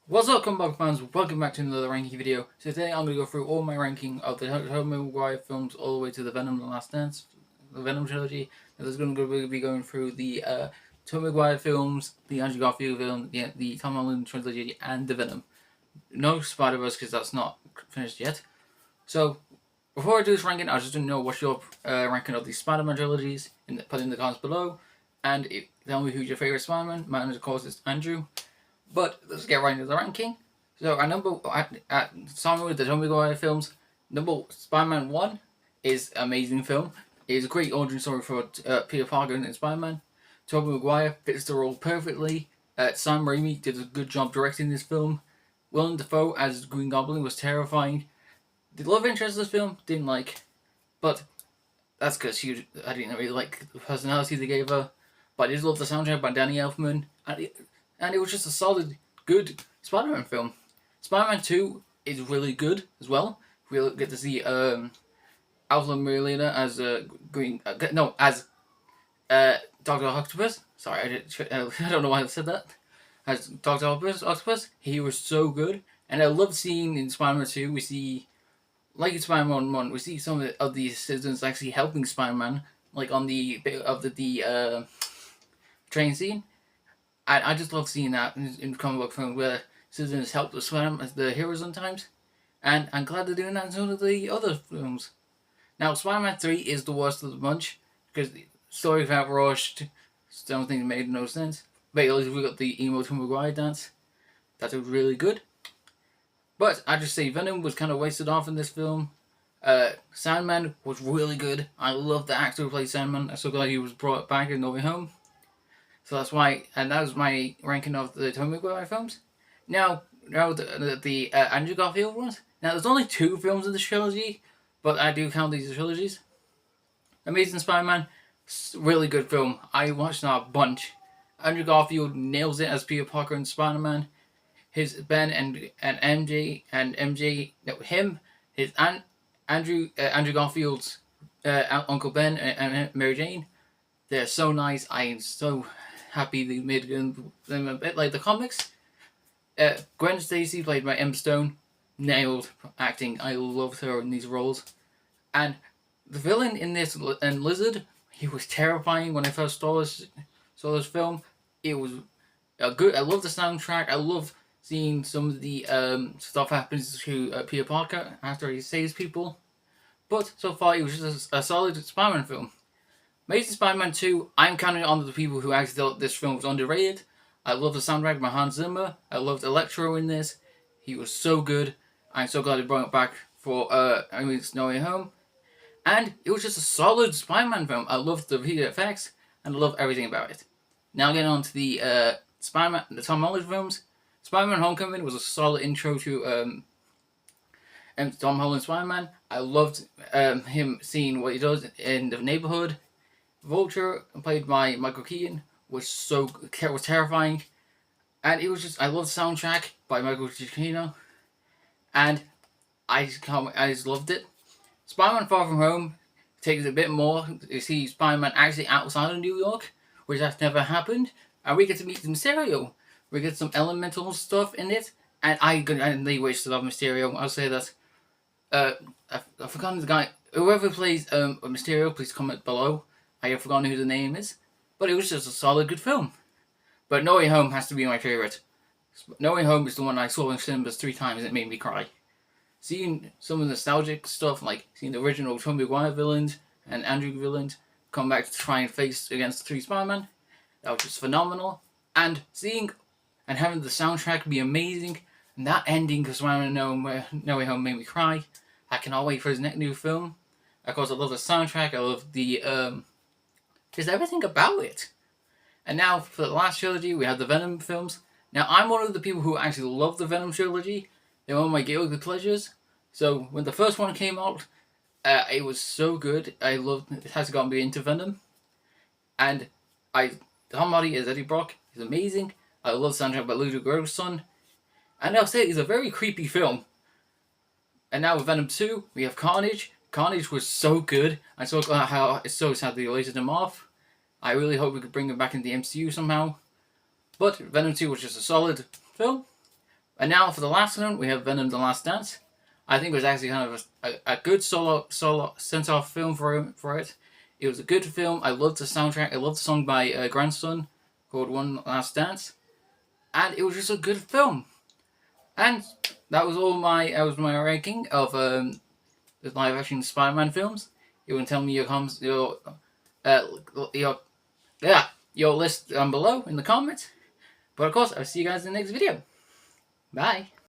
What's up, comic book fans? Welcome back to another ranking video. So today I'm going to go through all my ranking of the Tobey Maguire films all the way to the Venom The Last Dance, the Venom trilogy. And there's going to be going through the Tobey Maguire films, the Andrew Garfield film, the Tom Holland trilogy, and the Venom. No Spider-Verse because that's not finished yet. So before I do this ranking, I just want to know what's your ranking of the Spider-Man trilogies. Put in the comments below. And tell me who's your favourite Spider-Man. Mine, of course, is Andrew. But let's get right into the ranking. So starting with the Tobey Maguire films, Spider-Man 1 is an amazing film. It is a great origin story for Peter Parker and Spider-Man. Tobey Maguire fits the role perfectly. Sam Raimi did a good job directing this film. Willem Dafoe as Green Goblin was terrifying. The love interest of this film, didn't like. But that's because I didn't really like the personality they gave her. But I did love the soundtrack by Danny Elfman. And it was just a solid, good Spider-Man film. Spider-Man 2 is really good as well. We'll get to see Alfred Molina as Doctor Octopus. Sorry, I don't know why I said that. As Doctor Octopus, he was so good, and I love seeing in Spider-Man 2 we see, like in Spider-Man 1, we see some of the citizens actually helping Spider-Man, like on the bit of the train scene. I just love seeing that in comic book films where citizens help the Spider-Man as the heroes sometimes. And I'm glad they're doing that in some of the other films. Now, Spider-Man 3 is the worst of the bunch because the story got rushed. Some things made no sense. But at least we got the emo Tom Maguire dance. That was really good. But I just say Venom was kind of wasted off in this film. Sandman was really good. I love the actor who played Sandman. I'm so glad he was brought back in No Way Home. So that's why, and that was my ranking of the Tobey Maguire films. Now the Andrew Garfield ones. Now there's only 2 films in this trilogy, but I do count these as trilogies. Amazing Spider-Man, really good film. I watched that a bunch. Andrew Garfield nails it as Peter Parker and Spider-Man. His Ben and MJ, Andrew Garfield's Uncle Ben and Mary Jane. They're so nice. I am so happy they made them a bit like the comics. Gwen Stacy, played by Emma Stone, nailed acting. I loved her in these roles. And the villain in this, and Lizard, he was terrifying when I first saw this film. It was good. I love the soundtrack. I love seeing some of the stuff happens to Peter Parker after he saves people. But so far, it was just a solid Spider-Man film. Amazing Spider-Man 2, I'm counting on the people who actually thought this film was underrated. I love the soundtrack by Hans Zimmer. I loved Electro in this. He was so good. I'm so glad they brought it back for No Way Home. And it was just a solid Spider-Man film. I loved the VFX, and I love everything about it. Now getting on to the the Tom Holland films. Spider-Man Homecoming was a solid intro to Tom Holland Spider-Man. I loved him seeing what he does in the neighborhood. Vulture, played by Michael Keaton, was terrifying, and it was just, I love the soundtrack by Michael Giacchino, and I just loved it. Spider-Man Far From Home takes a bit more to see Spider-Man actually outside of New York, which has never happened, and we get to meet Mysterio. We get some elemental stuff in it, and they wasted off Mysterio. I'll say that. I've forgotten the guy. Whoever plays Mysterio, please comment below. I have forgotten who the name is, but it was just a solid, good film. But No Way Home has to be my favourite. No Way Home is the one I saw in cinemas 3 times and it made me cry. Seeing some of the nostalgic stuff, like seeing the original Tobey Maguire villains and Andrew villains come back to try and face against the 3 Spider-Man, that was just phenomenal. And seeing and having the soundtrack be amazing, and that ending, because No Way Home made me cry. I cannot wait for his next new film. Of course, I love the soundtrack. I love the just everything about it. And now for the last trilogy, we have the Venom films. Now, I'm one of the people who actually love the Venom trilogy. They're one of my guilty pleasures. So when the first one came out, it was so good. I loved it. Has gotten me into Venom. And Tom Hardy as Eddie Brock is amazing. I love the soundtrack by Ludwig Göransson. And I'll say it's a very creepy film. And now with Venom 2, we have Carnage. Carnage was so good. I'm so glad how it's so sad they lasered him off. I really hope we could bring him back into the MCU somehow. But Venom 2 was just a solid film. And now for the last one, we have Venom: The Last Dance. I think it was actually kind of a good solo sent-off film for it. It was a good film. I loved the soundtrack. I loved the song by Grandson called One Last Dance, and it was just a good film. And that was my ranking of the live action Spider-Man films. You can tell me uh, your your list down below in the comments. But of course, I'll see you guys in the next video. Bye.